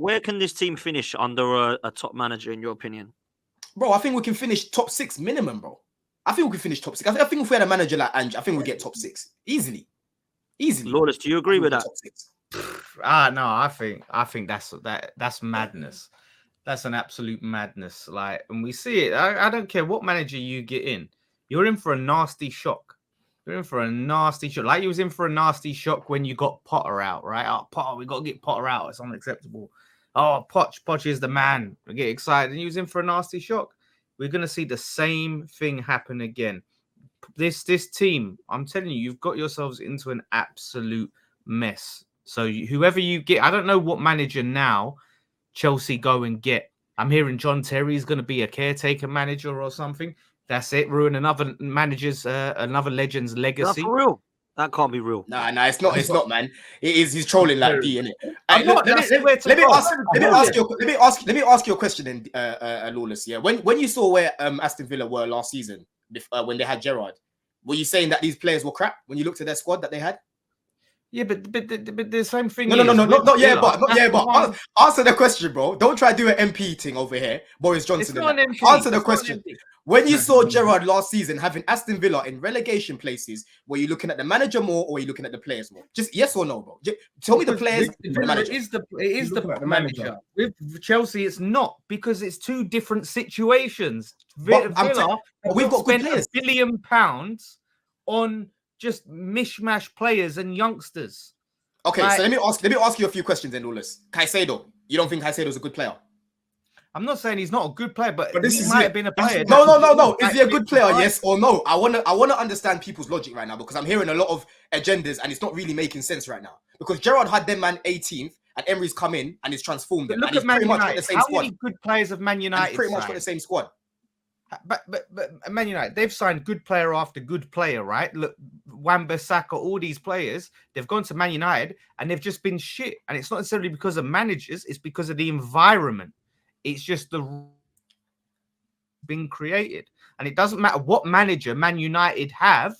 where can this team finish under a top manager, in your opinion? Bro, I think we can finish top 6 minimum, bro. I think we can finish top 6. I think if we had a manager like Ange, I think we'd get top 6 easily. Lawless, do you agree with that? Top 6. No, I think that's madness. That's an absolute madness. Like, and we see it. I don't care what manager you get in. You're in for a nasty shock. You're in for a nasty shock. Like you was in for a nasty shock when you got Potter out, right? Oh, Potter, we got to get Potter out. It's unacceptable. Oh, Poch is the man. I get excited. And you was in for a nasty shock. We're going to see the same thing happen again. This team, I'm telling you, you've got yourselves into an absolute mess. So whoever you get, I don't know what manager now Chelsea go and get. I'm hearing John Terry is going to be a caretaker manager or something. That's it. Ruin another manager's, another legend's legacy. That's for real. That can't be real. Nah, it's not. It's not, man. It is. He's trolling like D, innit? Let me ask you a question, then, Lawless. Yeah, when you saw where Aston Villa were last season, when they had Gerrard, were you saying that these players were crap when you looked at their squad that they had? Yeah, but the same thing. No, not yet, but answer the question, bro. Don't try to do an MP thing over here, Boris Johnson. Answer the question. When you saw Gerrard last season having Aston Villa in relegation places, were you looking at the manager more or were you looking at the players more? Just yes or no, bro. Tell me the players. It is the manager. With Chelsea, it's not, because it's two different situations. Villa, we've got good players. £1 billion on just mishmash players and youngsters. Okay, so let me ask you a few questions then, Lawless. Caicedo, you don't think Caicedo is a good player? I'm not saying he's not a good player, but he might have been a player. No. Is he a good player? Yes or no? I wanna understand people's logic right now, because I'm hearing a lot of agendas and it's not really making sense right now. Because Gerrard had them man 18th and Emery's come in and he's transformed them. Look at Man United. How many good players of Man United? Pretty much got the same squad. But Man United, they've signed good player after good player, right? Look, Wan-Bissaka, all these players, they've gone to Man United and they've just been shit. And it's not necessarily because of managers, it's because of the environment. It's just been created. And it doesn't matter what manager Man United have.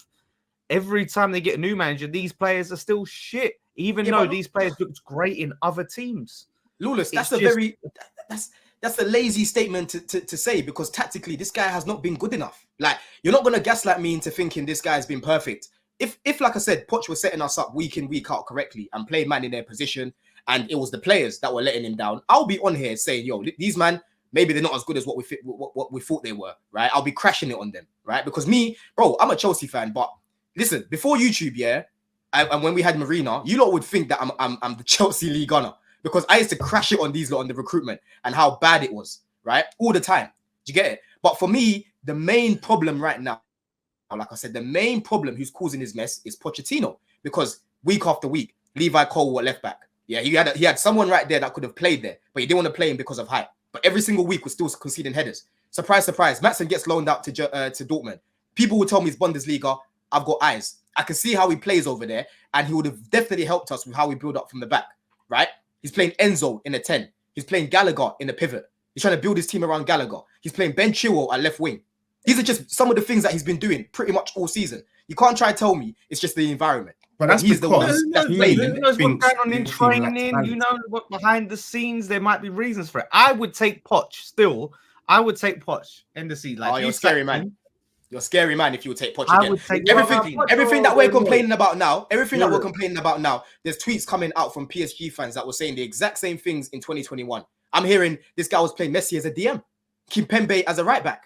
Every time they get a new manager, these players are still shit, even though these players looked great in other teams. Lawless, that's a lazy statement to say, because tactically this guy has not been good enough. Like, you're not going to gaslight me into thinking this guy's been perfect. If like I said, Poch was setting us up week in, week out correctly and playing man in their position, and it was the players that were letting him down, I'll be on here saying, yo, these man, maybe they're not as good as what we thought they were, right? I'll be crashing it on them, right? Because me, bro, I'm a Chelsea fan, but listen, before YouTube, yeah, and when we had Marina, you lot would think that I'm the Chelsea league gunner, because I used to crash it on these lot on the recruitment and how bad it was, right? All the time. Do you get it? But for me, the main problem right now, like I said, the main problem who's causing this mess is Pochettino, because week after week, Levi Cole were left back. Yeah, he had someone right there that could have played there, but he didn't want to play him because of height. But every single week was still conceding headers. Surprise, surprise. Maatsen gets loaned out to Dortmund. People would tell me it's Bundesliga. I've got eyes. I can see how he plays over there, and he would have definitely helped us with how we build up from the back, right? He's playing Enzo in a 10. He's playing Gallagher in a pivot. He's trying to build his team around Gallagher. He's playing Ben Chilwell at left wing. These are just some of the things that he's been doing pretty much all season. You can't try to tell me it's just the environment. But that's he's the one that's playing. Who knows what's going on in training? You know what behind the scenes, there might be reasons for it. I would take Poch still. I would take Poch in the seat. Like, you're scary, man. You're a scary man if you would take Poch again. Everything that we're complaining about now, there's tweets coming out from PSG fans that were saying the exact same things in 2021. I'm hearing this guy was playing Messi as a DM, Kimpembe as a right back.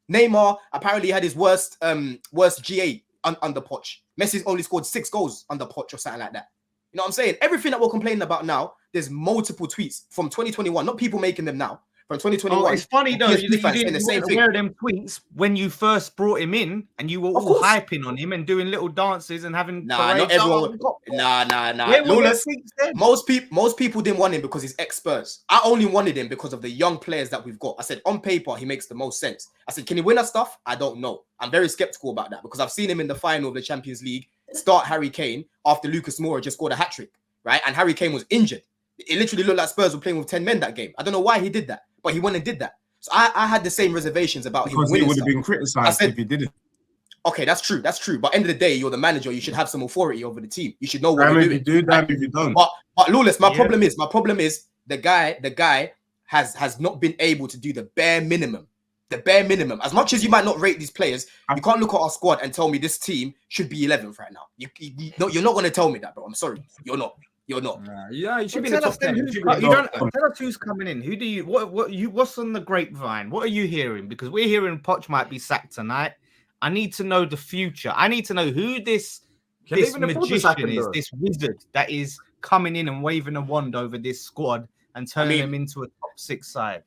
Neymar apparently had his worst GA under Poch. Messi's only scored 6 goals under Poch or something like that. You know what I'm saying? Everything that we're complaining about now, there's multiple tweets from 2021, not people making them now. From 2021. Oh, it's funny though, you didn't wear them tweets when you first brought him in, and you were all hyping on him and doing little dances and having not everyone. Lawless, most people didn't want him because he's ex-Spurs. I only wanted him because of the young players that we've got. I said on paper he makes the most sense. I said, can he win us stuff? I don't know. I'm very skeptical about that because I've seen him in the final of the Champions League start Harry Kane after Lucas Moura just scored a hat-trick, right? And Harry Kane was injured. It literally looked like Spurs were playing with 10 men that game. I don't know why he did that, but he went and did that. So I had the same reservations about him winning. Because he would have been criticised if he did it. Okay, that's true. But end of the day, you're the manager. You should have some authority over the team. You should know what you're doing. If you do, if you don't. But Lawless, my problem is the guy has not been able to do the bare minimum. The bare minimum. As much as you might not rate these players, you can't look at our squad and tell me this team should be 11th right now. You're not going to tell me that, bro. I'm sorry. You're not. Yeah, you should be in the Tell top us then 10. tell us who's coming in. Who do you what's on the grapevine? What are you hearing? Because we're hearing Poch might be sacked tonight. I need to know the future. I need to know who this magician is, this wizard that is coming in and waving a wand over this squad and turning them into a top 6 side.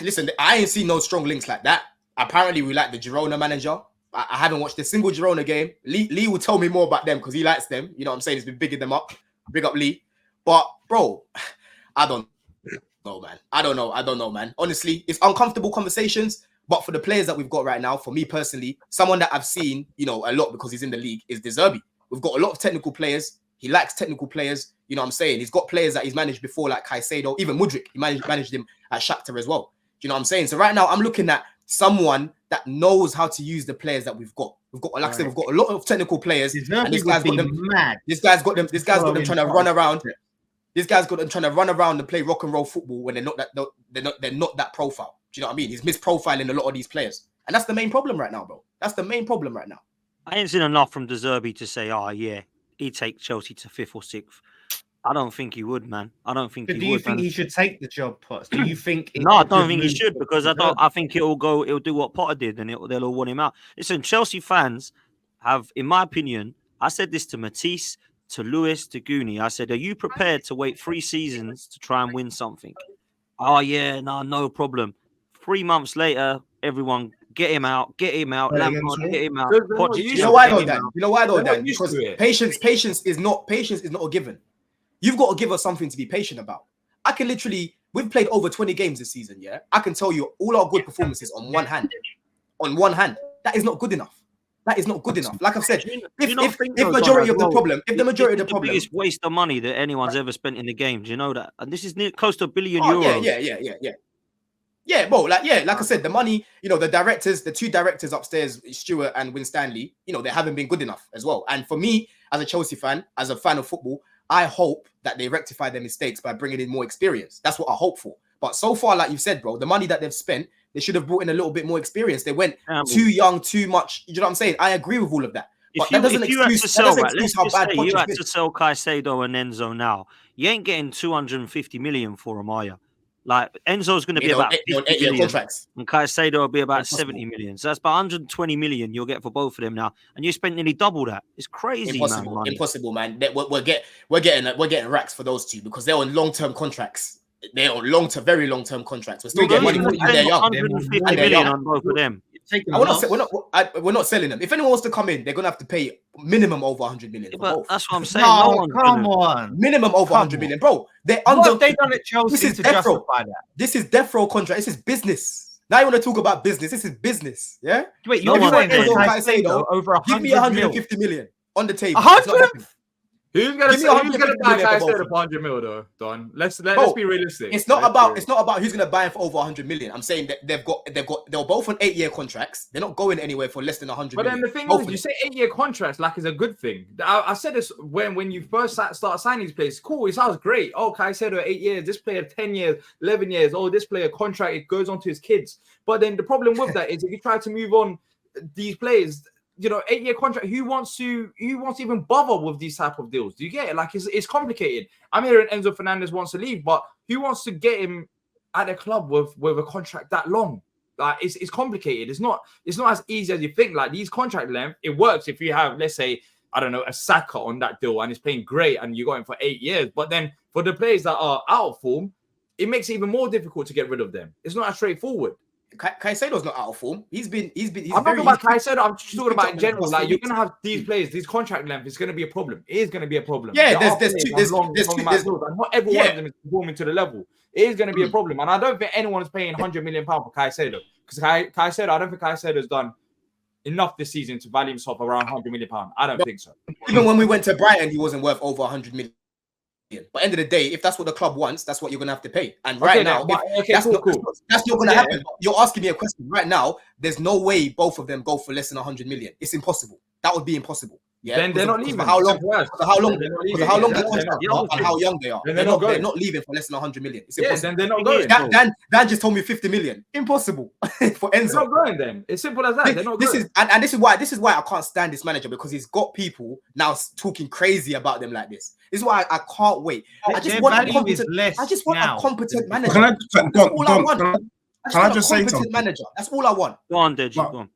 Listen, I ain't seen no strong links like that. Apparently, we like the Girona manager. I haven't watched a single Girona game. Lee will tell me more about them because he likes them. You know what I'm saying? He's been bigging them up. Big up Lee. But, bro, I don't know, man. I don't know, man. Honestly, it's uncomfortable conversations. But for the players that we've got right now, for me personally, someone that I've seen, a lot because he's in the league is De Zerbi. We've got a lot of technical players. He likes technical players. You know what I'm saying? He's got players that he's managed before, like Caicedo, even Mudryk. He managed him at Shakhtar as well. You know what I'm saying? So right now, I'm looking at someone that knows how to use the players that we've got. We've got, like I said, we've got a lot of technical players. And this guy's got them mad. This guy's got them trying to run around. This guy's got them trying to run around and play rock and roll football when they're not that profile. Do you know what I mean? He's misprofiling a lot of these players, and that's the main problem right now, bro. That's the main problem right now. I ain't seen enough from De Zerbi to say, he'd take Chelsea to 5th or 6th. I don't think he would, man. I don't think he would. Do you think he should take the job, Potts? Do you think? No, I don't think he should because I think it'll do what Potter did and they'll all want him out. Listen, Chelsea fans have, in my opinion, I said this to Matisse, to Lewis, to Goonie. I said, are you prepared to wait 3 seasons to try and win something? Oh, yeah, no problem. 3 months later, everyone get him out. Lampard, get him out. You know why though, Dan? Because patience is not a given. You've got to give us something to be patient about. We've played over 20 games this season, yeah? I can tell you all our good performances on one hand. That is not good enough. Like I've said, if the majority of the problem, the biggest waste of money that anyone's ever spent in the game, do you know that? And this is close to €1 billion. Yeah, bro. Like I said, the money, the 2 directors upstairs, Stuart and Winstanley, they haven't been good enough as well. And for me, as a Chelsea fan, as a fan of football, I hope that they rectify their mistakes by bringing in more experience. That's what I hope for. But so far, like you've said, bro, the money that they've spent, they should have brought in a little bit more experience. They went too young, too much. You know what I'm saying? I agree with all of that. But that doesn't excuse how bad Poch you had is. to sell Caicedo and Enzo now. You ain't getting 250 million for them, are you? Like Enzo's going to be about 50 million, contracts, and Caicedo will be about 70 million. So that's about 120 million you'll get for both of them now, and you spent nearly double that. It's crazy, Impossible, man. We're getting racks for those 2 because they're on long-term contracts. They're on very long-term contracts. We're still getting money for they're young. 150 million on both of them. We're not selling them. If anyone wants to come in, they're gonna have to pay minimum over 100 million. But that's what I'm saying. No, come on. Minimum over 100 million, bro. They're what have they done at Chelsea this is to justify that? This is death row contract. This is business. Now you want to talk about business. This is business. Yeah. Wait, you're saying Caicedo over 100 give me 150 million on the table. 100? Who's gonna buy Caicedo for 100 mil though, Don? Let's be realistic. It's not about who's gonna buy him for over 100 million. I'm saying that they're both on 8-year contracts. They're not going anywhere for less than 100 but million. Then the thing is, you say 8-year contracts like it's a good thing. I said this when you first start signing these players. Cool, it sounds great. Oh, Caicedo 8 years, this player 10 years, 11 years. Oh, this player contract, it goes on to his kids. But then the problem with that is if you try to move on these players, 8-year contract. Who wants to even bother with these type of deals? Do you get it? Like it's complicated. I'm hearing Enzo Fernandez wants to leave, but who wants to get him at a club with a contract that long? Like it's complicated. It's not as easy as you think. Like these contract length, it works if you have, let's say, I don't know, a Saka on that deal and he's playing great and you got him for 8 years. But then for the players that are out of form, it makes it even more difficult to get rid of them. It's not as straightforward. Caicedo's not out of form. He's I'm talking about Caicedo. I'm just talking about in general. Like you're gonna have these players, these contract length is gonna be a problem. It is gonna be a problem. Yeah, there's two. Not every one of them is performing to the level. It is gonna be a problem, and I don't think anyone is paying £100 million for Caicedo because Caicedo. I don't think Caicedo's done enough this season to value himself around £100 million. I don't think so. Even when we went to Brighton, he wasn't worth over 100 million. But end of the day, if that's what the club wants, that's what you're gonna have to pay. And right now, that's not gonna happen. You're asking me a question right now. There's no way both of them go for less than 100 million. It's impossible. That would be impossible. Yeah, then they're not because leaving. of how long, Simple as. because of how long, They're not because leaving. of how long Yeah, the they're contract not- are and how young they are. Then They're they're not not going. leaving for less than 100 million. It's Yeah, impossible. then they're not Thing going. is, Dan just told me 50 million. Impossible for They're Enzo. not going then. It's simple as that. They're not This going. is and this is why I can't stand this manager, because he's got people now talking crazy about them like this. This is why I can't wait. I just Their want a value is competent. less I just want now a competent than manager. Can I, That's all I want. Don, I just can I want a just say competent something? manager. That's all I want. Go on, Deji. But- Go on.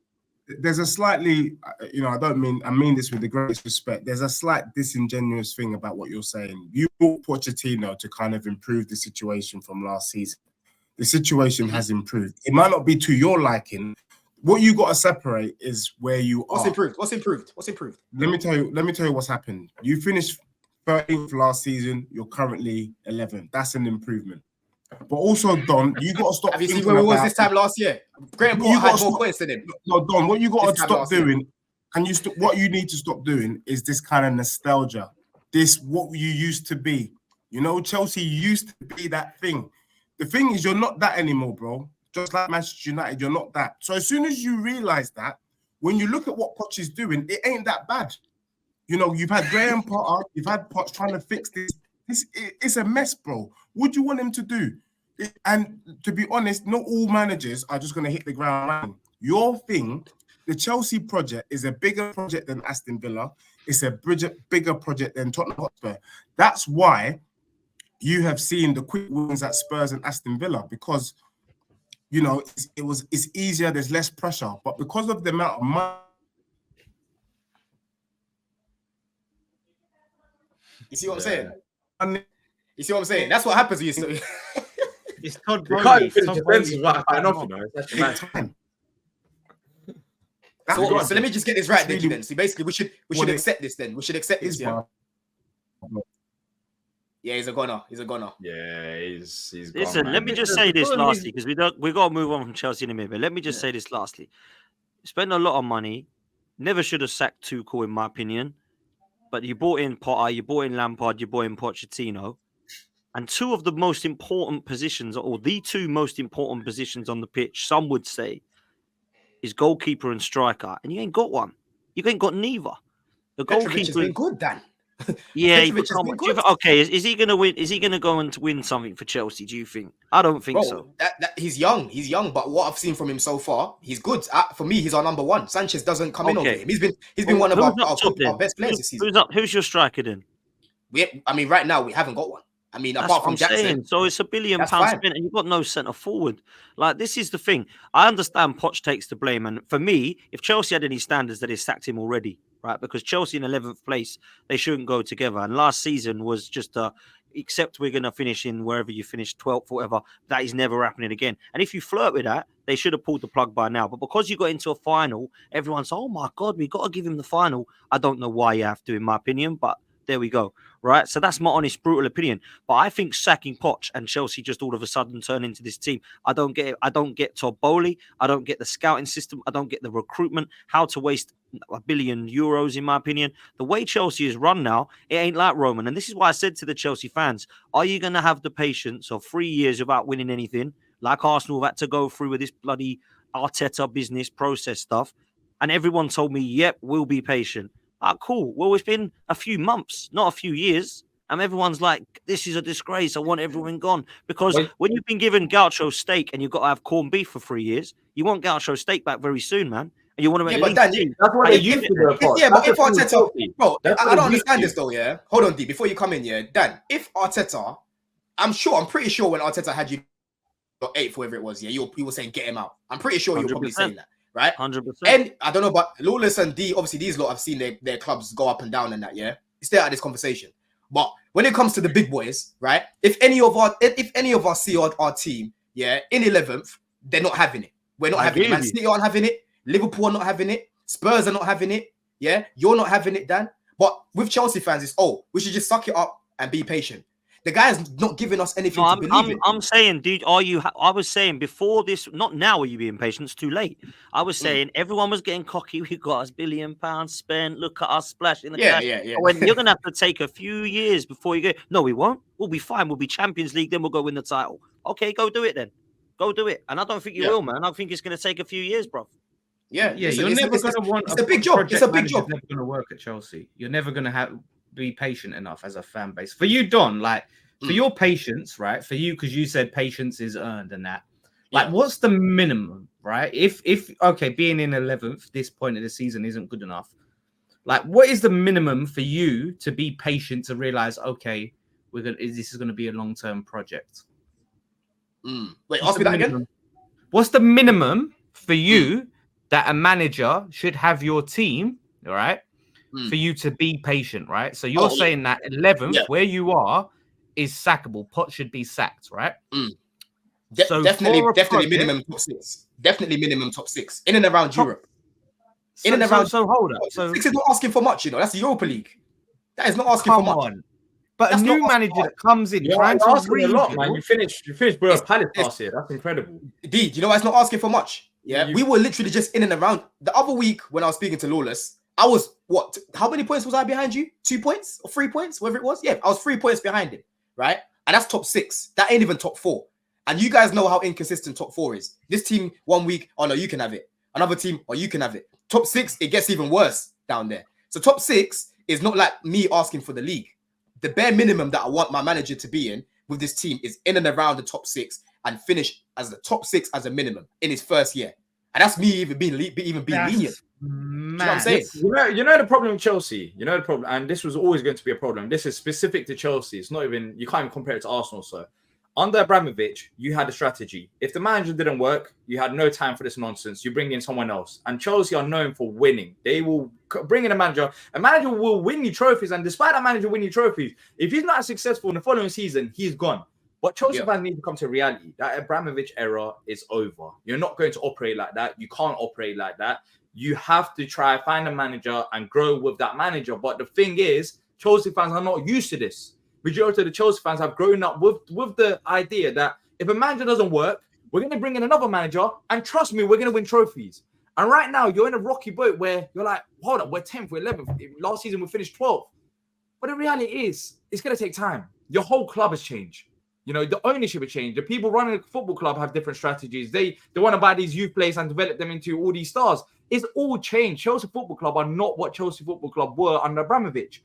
There's a slightly, I mean this with the greatest respect. There's a slight disingenuous thing about what you're saying. You brought Pochettino to kind of improve the situation from last season. The situation has improved. It might not be to your liking. What you got to separate is where you What's are. improved? What's improved? What's improved? Let me tell you what's happened. You finished 13th last season. You're currently 11th. That's an improvement. But also, Don, you got to stop. Have you seen thinking where we was about- this time last year? Graham You Potter had gotta more stop- points than him. No, Don, what you got This to time stop last year. doing? What you need to stop doing is this kind of nostalgia. This what you used to be. You know, Chelsea used to be that thing. The thing is, you're not that anymore, bro. Just like Manchester United, you're not that. So as soon as you realize that, when you look at what Poch is doing, it ain't that bad. You know, you've had Graham Potter, you've had Poch trying to fix this. It's a mess, bro. What do you want him to do? And to be honest, not all managers are just going to hit the ground running. Your thing, the Chelsea project, is a bigger project than Aston Villa. It's a bigger project than Tottenham Hotspur. That's why you have seen the quick wins at Spurs and Aston Villa, because it's easier. There's less pressure, but because of the amount of money. You see what I'm saying? And You see what I'm saying? That's what happens when you still. It's Todd You Bowley. can't finish Todd defensive Bowley. right enough, you know. That's take bad. time. So let me just get this right, That's Deji, then. So basically, we should what it accept this then. We should accept this, is, yeah. bro. Yeah, he's a goner. He's a goner. Yeah, he's gone, Listen, man. let me just say this lastly, because we got to move on from Chelsea in a minute. But let me just say this lastly: spend a lot of money. Never should have sacked Tuchel, in my opinion. But you brought in Potter, you brought in Lampard, you brought in Pochettino, and two of the most important positions, or the two most important positions on the pitch, some would say, is goalkeeper and striker, and you ain't got one. You ain't got neither. The Petrovic has goalkeeper, been good, Dan. yeah. Petrovic has been good. Okay, is he going to win? Is he going to go and win something for Chelsea? Do you think? I don't think Bro, so. He's young. He's young, but what I've seen from him so far, he's good. For me, he's our number one. Sanchez doesn't come in over him. He's been one of our best players this season. Who's your striker then? Right now we haven't got one. I mean, That's apart what from I'm Jackson. saying. So it's £1 billion That's fine. spent, and you've got no centre forward. Like, this is the thing. I understand Poch takes the blame, and for me, if Chelsea had any standards, that they sacked him already, right? Because Chelsea in 11th place, they shouldn't go together. And last season was just except we're going to finish in wherever you finish, 12th, whatever. That is never happening again. And if you flirt with that, they should have pulled the plug by now. But because you got into a final, everyone's, oh my God, we got to give him the final. I don't know why you have to, in my opinion, but there we go. Right. So that's my honest, brutal opinion. But I think sacking Poch and Chelsea just all of a sudden turn into this team. I don't get it. I don't get Todd Bowley. I don't get the scouting system. I don't get the recruitment, how to waste €1 billion, in my opinion. The way Chelsea is run now, it ain't like Roman. And this is why I said to the Chelsea fans, are you going to have the patience of 3 years without winning anything, like Arsenal have had to go through with this bloody Arteta business process stuff? And everyone told me, yep, we'll be patient. Cool. Well, it's been a few months, not a few years. And everyone's like, this is a disgrace. I want everyone gone. Because when you've been given gaucho steak and you've got to have corned beef for 3 years, you want gaucho steak back very soon, man. And you want to make but Dan, that's what they used to do. Yeah, but if Arteta, bro, I don't understand this though, yeah? Hold on, D, before you come in, yeah? Dan, if Arteta, I'm pretty sure when Arteta had you 8th, whatever it was, yeah, you were saying get him out. I'm pretty sure you're probably saying that. Right? 100%. And I don't know, but Lawless and D, obviously these lot have seen their clubs go up and down and that, yeah? Stay out of this conversation. But when it comes to the big boys, right? If any of us see our team, yeah, in 11th, they're not having it. We're not having it. Man City aren't having it. Liverpool are not having it. Spurs are not having it. Yeah, you're not having it, Dan. But with Chelsea fans, it's we should just suck it up and be patient. The guy's not giving us anything to believe in. I'm saying, dude, I was saying before this, not now are you being patient, it's too late. I was saying everyone was getting cocky. We got £1 billion spent. Look at us splashing the cash. Yeah. When you're going to have to take a few years before you go, no, we won't. We'll be fine. We'll be Champions League. Then we'll go win the title. Okay, go do it then. Go do it. And I don't think you will, man. I think it's going to take a few years, bro. Yeah, Yeah, listen, you're never going to want. It's a big job. It's a big job. Never going to work at Chelsea. You're never going to be patient enough as a fan base. For you, Don, like for your patience, right? For you, because you said patience is earned and that. Like, what's the minimum, right? If okay, being in 11th, this point of the season isn't good enough. Like, what is the minimum for you to be patient to realize, okay, this is gonna be a long-term project? Wait, ask me that again. What's the minimum for you that a manager should have your team, all right, for you to be patient, right? So you're saying that 11th, where you are, is sackable. Poch should be sacked, right? So definitely minimum top 6. Definitely minimum top 6 in and around Europe. So hold up. So 6 is not asking for much, you know. That's the Europa League. That is not asking for much. But a new manager that comes in trying to rebuild, a lot, man. You finished Borough Palace last year. That's incredible. Indeed, you know why it's not asking for much? Yeah, we were literally just in and around. The other week when I was speaking to Lawless, I was how many points was I behind you? 2 points or 3 points, whatever it was. Yeah, I was 3 points behind him, right? And that's top 6. That ain't even top 4. And you guys know how inconsistent top 4 is. This team 1 week, oh no, you can have it. Another team, oh, you can have it. Top 6, it gets even worse down there. So top 6 is not like me asking for the league. The bare minimum that I want my manager to be in with this team is in and around the top 6 and finish as the top 6 as a minimum in his first year. And that's me even being lenient. Do you know what I'm saying? You know the problem with Chelsea. You know the problem, and this was always going to be a problem. This is specific to Chelsea. It's not even, you can't even compare it to Arsenal. So under Abramovich, you had a strategy. If the manager didn't work, you had no time for this nonsense. You bring in someone else. And Chelsea are known for winning. They will bring in a manager. A manager will win you trophies. And despite that manager winning trophies, if he's not successful in the following season, he's gone. But Chelsea fans need to come to reality. That Abramovich era is over. You're not going to operate like that. You can't operate like that. You have to try find a manager and grow with that manager. But the thing is, Chelsea fans are not used to this. Majority of the Chelsea fans have grown up with the idea that if a manager doesn't work, we're going to bring in another manager, and trust me, we're going to win trophies. And right now, you're in a rocky boat where you're like, hold up, we're 10th, we're 11th. Last season, we finished 12th. But the reality is, it's going to take time. Your whole club has changed. You know, the ownership has changed. The people running the football club have different strategies. They want to buy these youth players and develop them into all these stars. It's all changed. Chelsea Football Club are not what Chelsea Football Club were under Abramovich.